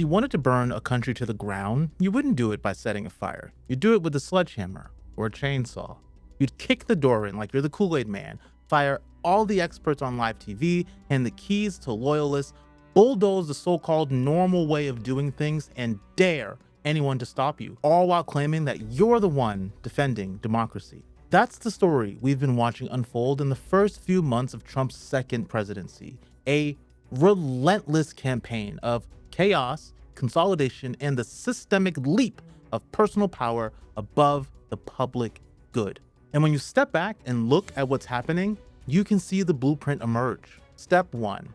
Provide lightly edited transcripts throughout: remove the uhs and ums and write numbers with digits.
you wanted to burn a country to the ground, you wouldn't do it by setting a fire. You'd do it with a sledgehammer or a chainsaw. You'd kick the door in like you're the Kool-Aid man, fire all the experts on live TV, hand the keys to loyalists, bulldoze the so-called normal way of doing things, and dare anyone to stop you, all while claiming that you're the one defending democracy. That's the story we've been watching unfold in the first few months of Trump's second presidency, a relentless campaign of chaos, consolidation, and the systemic leap of personal power above the public good. And when you step back and look at what's happening, you can see the blueprint emerge. Step 1,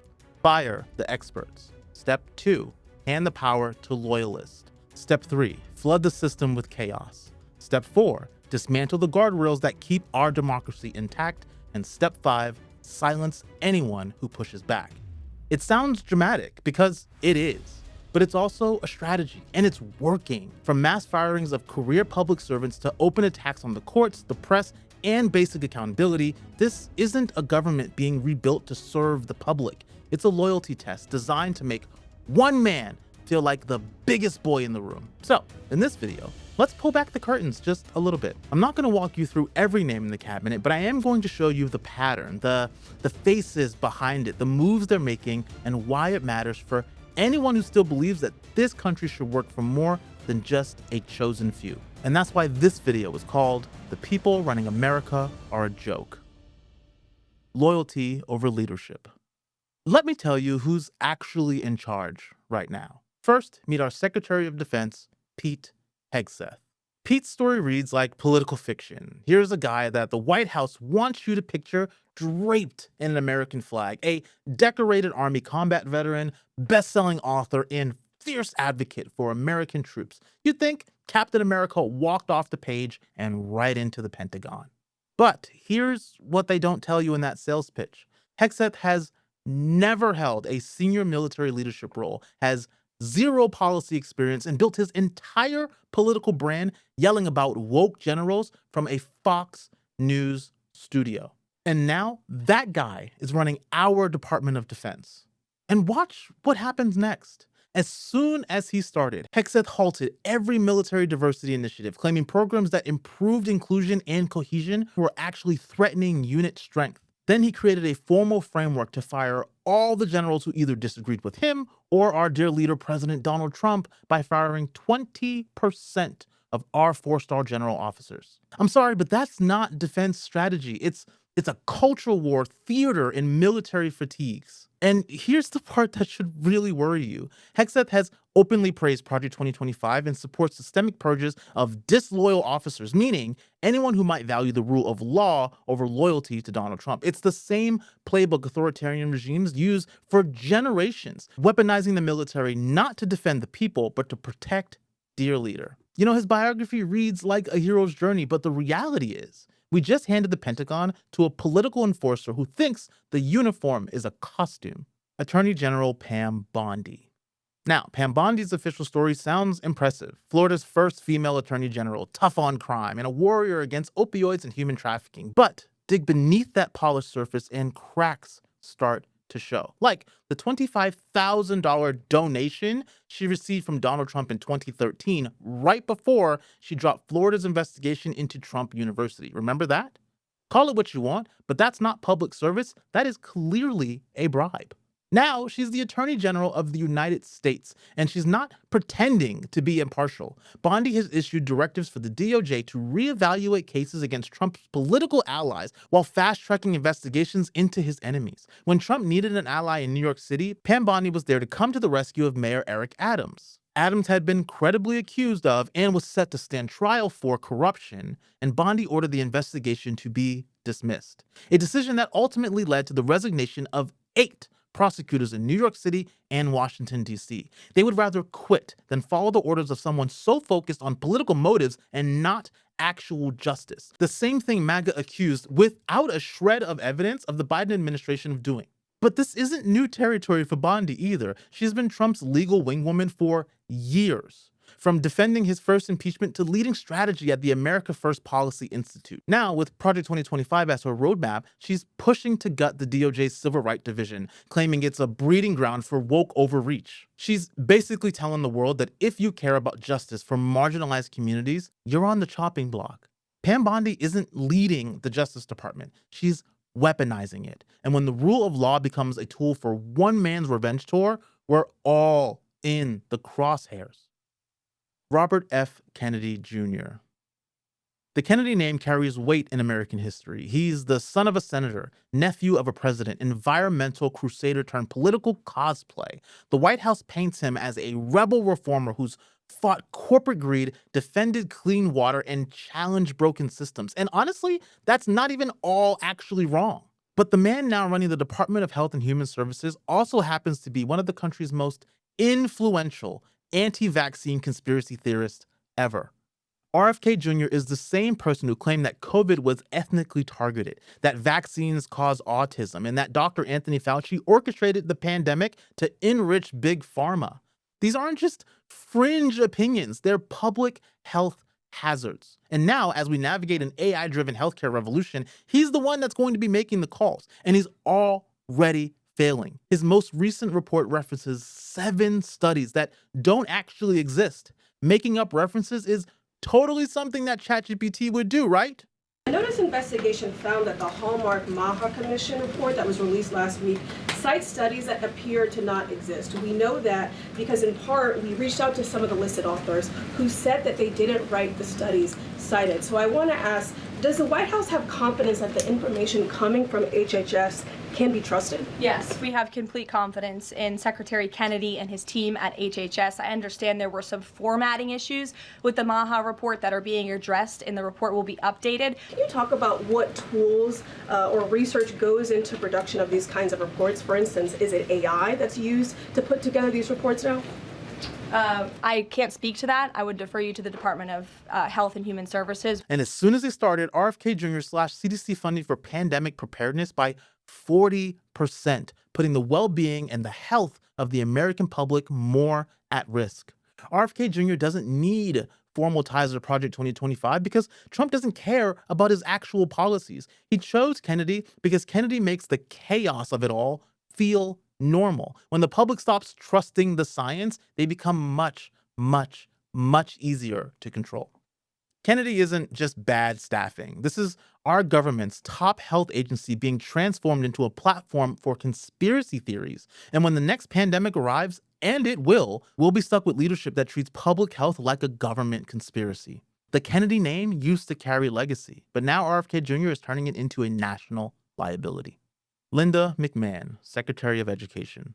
fire the experts. Step 2, hand the power to loyalists. Step 3, flood the system with chaos. Step 4, dismantle the guardrails that keep our democracy intact. And step 5, silence anyone who pushes back. It sounds dramatic because it is, but it's also a strategy, and it's working. From mass firings of career public servants to open attacks on the courts, the press, and basic accountability, this isn't a government being rebuilt to serve the public. It's a loyalty test designed to make one man feel like the biggest boy in the room. So, in this video, let's pull back the curtains just a little bit. I'm not going to walk you through every name in the cabinet, but I am going to show you the pattern, the faces behind it, the moves they're making, and why it matters for anyone who still believes that this country should work for more than just a chosen few. And that's why this video is called "The People Running America Are a Joke." Loyalty over leadership. Let me tell you who's actually in charge right now. First, meet our Secretary of Defense, Pete Hegseth. Pete's story reads like political fiction. Here's a guy that the White House wants you to picture draped in an American flag, a decorated Army combat veteran, best-selling author, and fierce advocate for American troops. You'd think Captain America walked off the page and right into the Pentagon. But here's what they don't tell you in that sales pitch. Hegseth has never held a senior military leadership role, has zero policy experience, and built his entire political brand yelling about woke generals from a Fox News studio. And now that guy is running our Department of Defense. And watch what happens next. As soon as he started, Hegseth halted every military diversity initiative, claiming programs that improved inclusion and cohesion were actually threatening unit strength. Then he created a formal framework to fire all the generals who either disagreed with him or our dear leader, President Donald Trump, by firing 20% of our 4-star general officers. I'm sorry, but that's not defense strategy. It's a cultural war theater in military fatigues. And here's the part that should really worry you. Hegseth has openly praised Project 2025 and supports systemic purges of disloyal officers, meaning anyone who might value the rule of law over loyalty to Donald Trump. It's the same playbook authoritarian regimes use for generations, weaponizing the military not to defend the people, but to protect dear leader. You know, his biography reads like a hero's journey, but the reality is, we just handed the Pentagon to a political enforcer who thinks the uniform is a costume. Attorney General Pam Bondi. Now, Pam Bondi's official story sounds impressive. Florida's first female attorney general, tough on crime, and a warrior against opioids and human trafficking. But dig beneath that polished surface and cracks start to show. Like the $25,000 donation she received from Donald Trump in 2013, right before she dropped Florida's investigation into Trump University. Remember that? Call it what you want, but that's not public service. That is clearly a bribe. Now she's the Attorney General of the United States, and she's not pretending to be impartial. Bondi has issued directives for the DOJ to reevaluate cases against Trump's political allies while fast-tracking investigations into his enemies. When Trump needed an ally in New York City, Pam Bondi was there to come to the rescue of Mayor Eric Adams. Adams had been credibly accused of and was set to stand trial for corruption, and Bondi ordered the investigation to be dismissed. A decision that ultimately led to the resignation of 8 prosecutors in New York City and Washington, D.C. They would rather quit than follow the orders of someone so focused on political motives and not actual justice. The same thing MAGA accused, without a shred of evidence, of the Biden administration of doing. But this isn't new territory for Bondi either. She's been Trump's legal wingwoman for years. from defending his first impeachment to leading strategy at the America First Policy Institute. Now, with Project 2025 as her roadmap, she's pushing to gut the DOJ's Civil Rights Division, claiming it's a breeding ground for woke overreach. She's basically telling the world that if you care about justice for marginalized communities, you're on the chopping block. Pam Bondi isn't leading the Justice Department. She's weaponizing it. And when the rule of law becomes a tool for one man's revenge tour, we're all in the crosshairs. Robert F. Kennedy Jr. The Kennedy name carries weight in American history. He's the son of a senator, nephew of a president, environmental crusader turned political cosplay. The White House paints him as a rebel reformer who's fought corporate greed, defended clean water, and challenged broken systems. And honestly, that's not even all actually wrong. But the man now running the Department of Health and Human Services also happens to be one of the country's most influential anti-vaccine conspiracy theorists ever. RFK Jr. is the same person who claimed that COVID was ethnically targeted, that vaccines cause autism, and that Dr. Anthony Fauci orchestrated the pandemic to enrich big pharma. These aren't just fringe opinions, they're public health hazards. And now, as we navigate an AI-driven healthcare revolution, he's the one that's going to be making the calls, and he's already failing. His most recent report references 7 studies that don't actually exist. Making up references is totally something that ChatGPT would do, right? I noticed investigation found that the Hallmark Maha Commission report that was released last week cites studies that appear to not exist. We know that because in part we reached out to some of the listed authors who said that they didn't write the studies cited. So I want to ask, does the White House have confidence that the information coming from HHS can be trusted? Yes, we have complete confidence in Secretary Kennedy and his team at HHS. I understand there were some formatting issues with the Maha report that are being addressed, and the report will be updated. Can you talk about what tools or research goes into production of these kinds of reports? For instance, is it AI that's used to put together these reports now? I can't speak to that. I would defer you to the Department of Health and Human Services. And as soon as they started, RFK Jr. slashed CDC funding for pandemic preparedness by 40%, putting the well-being and the health of the American public more at risk. RFK Jr. doesn't need formal ties to Project 2025 because Trump doesn't care about his actual policies. He chose Kennedy because Kennedy makes the chaos of it all feel normal. When the public stops trusting the science, they become much, much, much easier to control. Kennedy isn't just bad staffing. This is our government's top health agency being transformed into a platform for conspiracy theories. And when the next pandemic arrives, and it will, we'll be stuck with leadership that treats public health like a government conspiracy. The Kennedy name used to carry legacy, but now RFK Jr. is turning it into a national liability. Linda McMahon, Secretary of Education.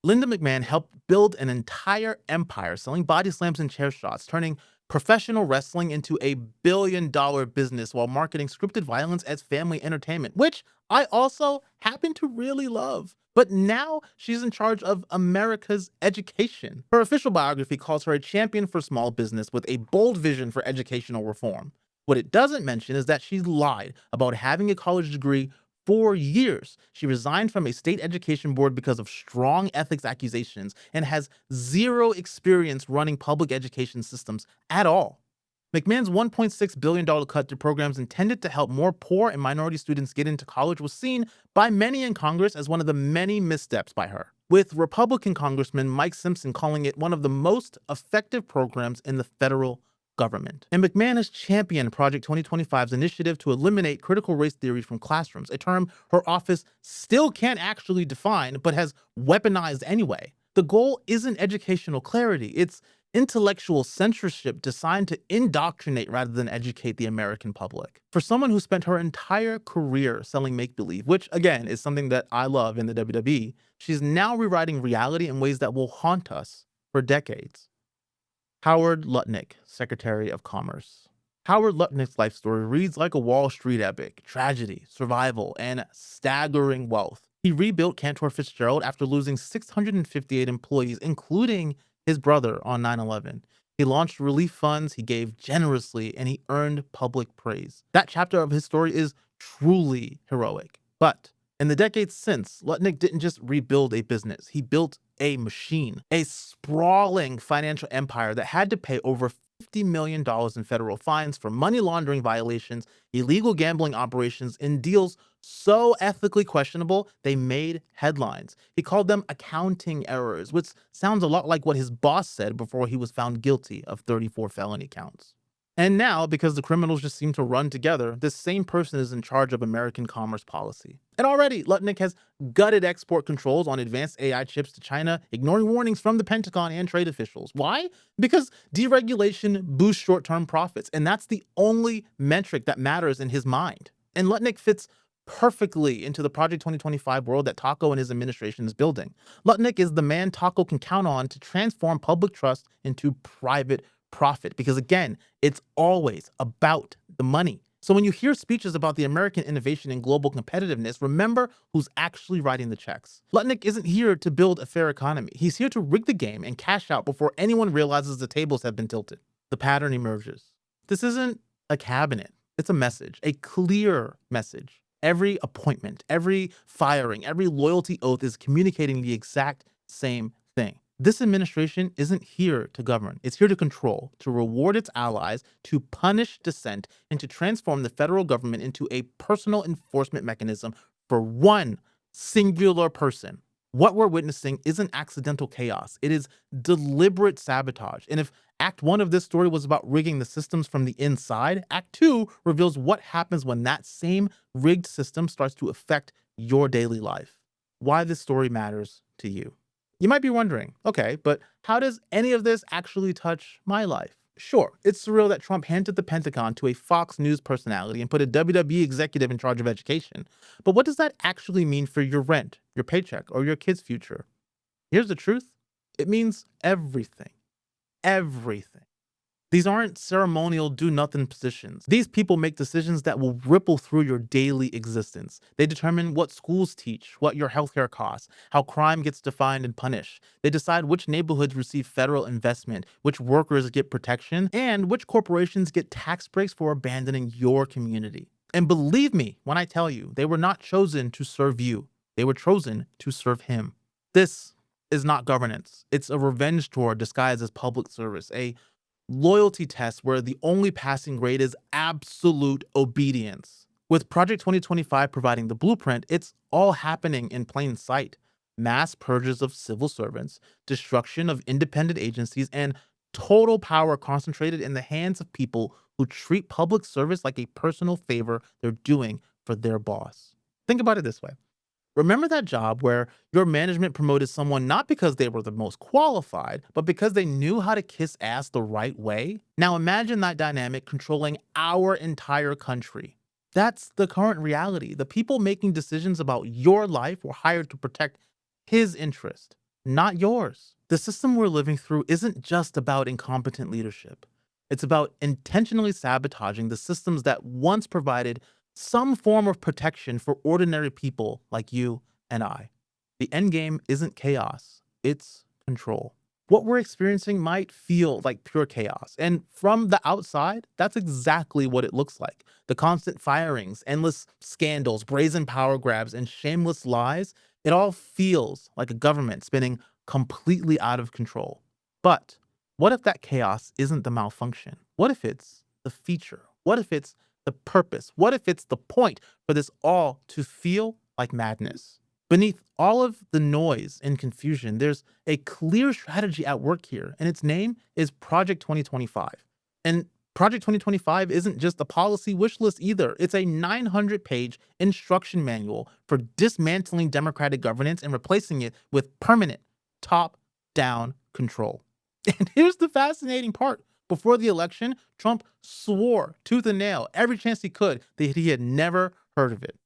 Linda McMahon helped build an entire empire selling body slams and chair shots, turning professional wrestling into a billion-dollar business while marketing scripted violence as family entertainment, which I also happen to really love. But now she's in charge of America's education. Her official biography calls her a champion for small business with a bold vision for educational reform. What it doesn't mention is that she lied about having a college degree for years. She resigned from a state education board because of strong ethics accusations and has zero experience running public education systems at all. McMahon's $1.6 billion cut to programs intended to help more poor and minority students get into college was seen by many in Congress as one of the many missteps by her, with Republican Congressman Mike Simpson calling it one of the most effective programs in the federal government. And McMahon has championed Project 2025's initiative to eliminate critical race theory from classrooms, a term her office still can't actually define, but has weaponized anyway. The goal isn't educational clarity, it's intellectual censorship designed to indoctrinate rather than educate the American public. For someone who spent her entire career selling make-believe, which again is something that I love in the WWE, she's now rewriting reality in ways that will haunt us for decades. Howard Lutnick, Secretary of Commerce. Howard Lutnick's life story reads like a Wall Street epic: tragedy, survival, and staggering wealth. He rebuilt Cantor Fitzgerald after losing 658 employees, including his brother, on 9/11. He launched relief funds, he gave generously, and he earned public praise. That chapter of his story is truly heroic. But in the decades since, Lutnick didn't just rebuild a business, he built a machine, a sprawling financial empire that had to pay over $50 million in federal fines for money laundering violations, illegal gambling operations, and deals so ethically questionable they made headlines. He called them accounting errors, which sounds a lot like what his boss said before he was found guilty of 34 felony counts. And now, because the criminals just seem to run together, this same person is in charge of American commerce policy. And already, Lutnick has gutted export controls on advanced AI chips to China, ignoring warnings from the Pentagon and trade officials. Why? Because deregulation boosts short-term profits, and that's the only metric that matters in his mind. And Lutnick fits perfectly into the Project 2025 world that Taco and his administration is building. Lutnick is the man Taco can count on to transform public trust into private profit, because again, it's always about the money. So when you hear speeches about the American innovation and global competitiveness, remember who's actually writing the checks. Lutnick isn't here to build a fair economy. He's here to rig the game and cash out before anyone realizes the tables have been tilted. The pattern emerges. This isn't a cabinet. It's a message, a clear message. Every appointment, every firing, every loyalty oath is communicating the exact same thing. This administration isn't here to govern. It's here to control, to reward its allies, to punish dissent, and to transform the federal government into a personal enforcement mechanism for one singular person. What we're witnessing isn't accidental chaos. It is deliberate sabotage. And if Act 1 of this story was about rigging the systems from the inside, Act 2 reveals what happens when that same rigged system starts to affect your daily life. Why this story matters to you. You might be wondering, okay, but how does any of this actually touch my life? Sure, it's surreal that Trump handed the Pentagon to a Fox News personality and put a WWE executive in charge of education. But what does that actually mean for your rent, your paycheck, or your kid's future? Here's the truth. It means everything. Everything. These aren't ceremonial do-nothing positions. These people make decisions that will ripple through your daily existence. They determine what schools teach, what your healthcare costs, how crime gets defined and punished. They decide which neighborhoods receive federal investment, which workers get protection, and which corporations get tax breaks for abandoning your community. And believe me when I tell you, they were not chosen to serve you. They were chosen to serve him. This is not governance. It's a revenge tour disguised as public service, a loyalty test where the only passing grade is absolute obedience. With Project 2025 providing the blueprint, it's all happening in plain sight. Mass purges of civil servants, destruction of independent agencies, and total power concentrated in the hands of people who treat public service like a personal favor they're doing for their boss. Think about it this way. Remember that job where your management promoted someone not because they were the most qualified, but because they knew how to kiss ass the right way? Now imagine that dynamic controlling our entire country. That's the current reality. The people making decisions about your life were hired to protect his interest, not yours. The system we're living through isn't just about incompetent leadership. It's about intentionally sabotaging the systems that once provided some form of protection for ordinary people like you and I. The endgame isn't chaos, it's control. What we're experiencing might feel like pure chaos, and from the outside, that's exactly what it looks like. The constant firings, endless scandals, brazen power grabs, and shameless lies, it all feels like a government spinning completely out of control. But what if that chaos isn't the malfunction? What if it's the feature? What if it's the purpose? What if it's the point for this all to feel like madness? Beneath all of the noise and confusion, there's a clear strategy at work here, and its name is Project 2025. And Project 2025 isn't just a policy wish list either. It's a 900-page instruction manual for dismantling democratic governance and replacing it with permanent top-down control. And here's the fascinating part. Before the election, Trump swore tooth and nail every chance he could that he had never heard of it.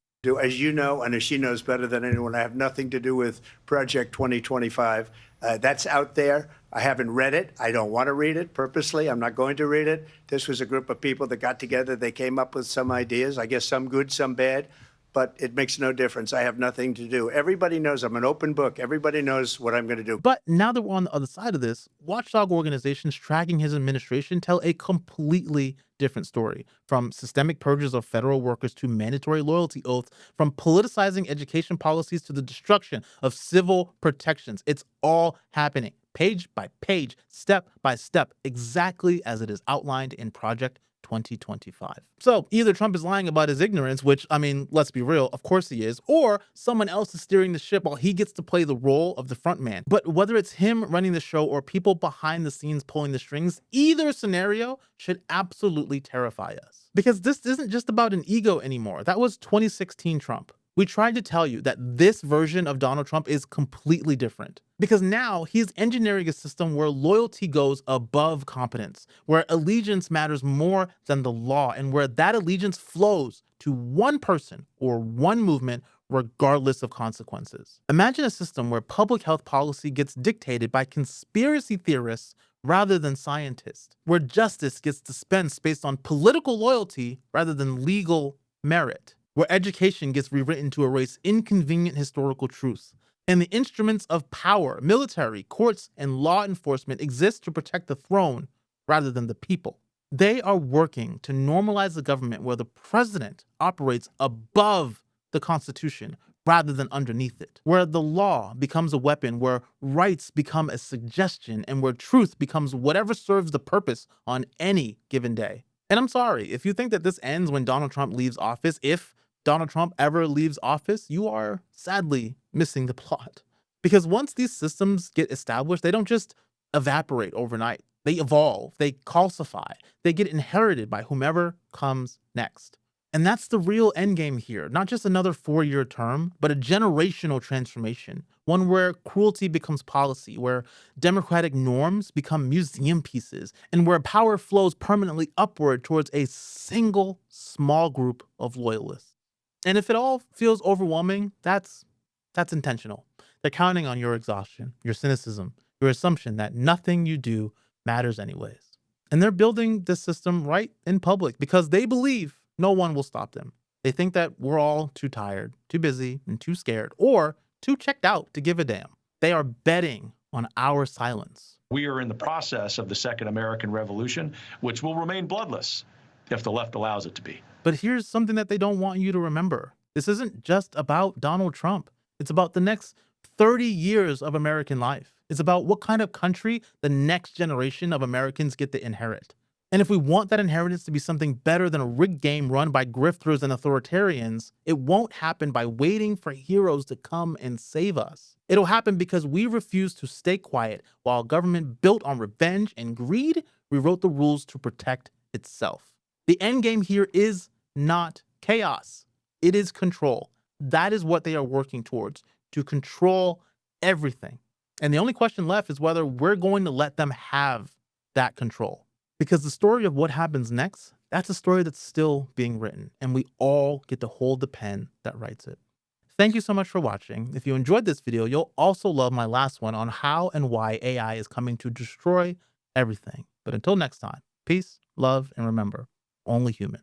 As you know, and as she knows better than anyone, I have nothing to do with Project 2025. That's out there. I haven't read it. I don't want to read it purposely. I'm not going to read it. This was a group of people that got together. They came up with some ideas, I guess some good, some bad. but it makes no difference. I have nothing to do. Everybody knows I'm an open book. Everybody knows what I'm going to do. But now that we're on the other side of this, watchdog organizations tracking his administration tell a completely different story. From systemic purges of federal workers to mandatory loyalty oaths, from politicizing education policies to the destruction of civil protections, it's all happening, page by page, step by step, exactly as it is outlined in Project 2025. So either Trump is lying about his ignorance, which, I mean, let's be real, of course he is, or someone else is steering the ship while he gets to play the role of the front man. But whether it's him running the show or people behind the scenes pulling the strings, either scenario should absolutely terrify us. Because this isn't just about an ego anymore. That was 2016 Trump. We tried to tell you that this version of Donald Trump is completely different. Because now he's engineering a system where loyalty goes above competence, where allegiance matters more than the law, and where that allegiance flows to one person or one movement regardless of consequences. Imagine a system where public health policy gets dictated by conspiracy theorists rather than scientists, where justice gets dispensed based on political loyalty rather than legal merit, where education gets rewritten to erase inconvenient historical truths, and the instruments of power, military, courts, and law enforcement exist to protect the throne rather than the people. They are working to normalize the government where the president operates above the Constitution rather than underneath it, where the law becomes a weapon, where rights become a suggestion, and where truth becomes whatever serves the purpose on any given day. And I'm sorry, if you think that this ends when Donald Trump leaves office, if Donald Trump ever leaves office, you are sadly missing the plot. Because once these systems get established, they don't just evaporate overnight. They evolve, they calcify, they get inherited by whomever comes next. And that's the real endgame here. Not just another 4-year term, but a generational transformation. One where cruelty becomes policy, where democratic norms become museum pieces, and where power flows permanently upward towards a single small group of loyalists. And if it all feels overwhelming, that's intentional. They're counting on your exhaustion, your cynicism, your assumption that nothing you do matters anyways. And they're building this system right in public because they believe no one will stop them. They think that we're all too tired, too busy, and too scared, or too checked out to give a damn. They are betting on our silence. We are in the process of the Second American Revolution, which will remain bloodless if the left allows it to be. But here's something that they don't want you to remember. This isn't just about Donald Trump. It's about the next 30 years of American life. It's about what kind of country the next generation of Americans get to inherit. And if we want that inheritance to be something better than a rigged game run by grifters and authoritarians, it won't happen by waiting for heroes to come and save us. It'll happen because we refuse to stay quiet while government built on revenge and greed rewrote the rules to protect itself. The end game here is not chaos. It is control. That is what they are working towards, to control everything. And the only question left is whether we're going to let them have that control. Because the story of what happens next, that's a story that's still being written, and we all get to hold the pen that writes it. Thank you so much for watching. If you enjoyed this video, you'll also love my last one on how and why AI is coming to destroy everything. But until next time, peace, love, and remember, only human.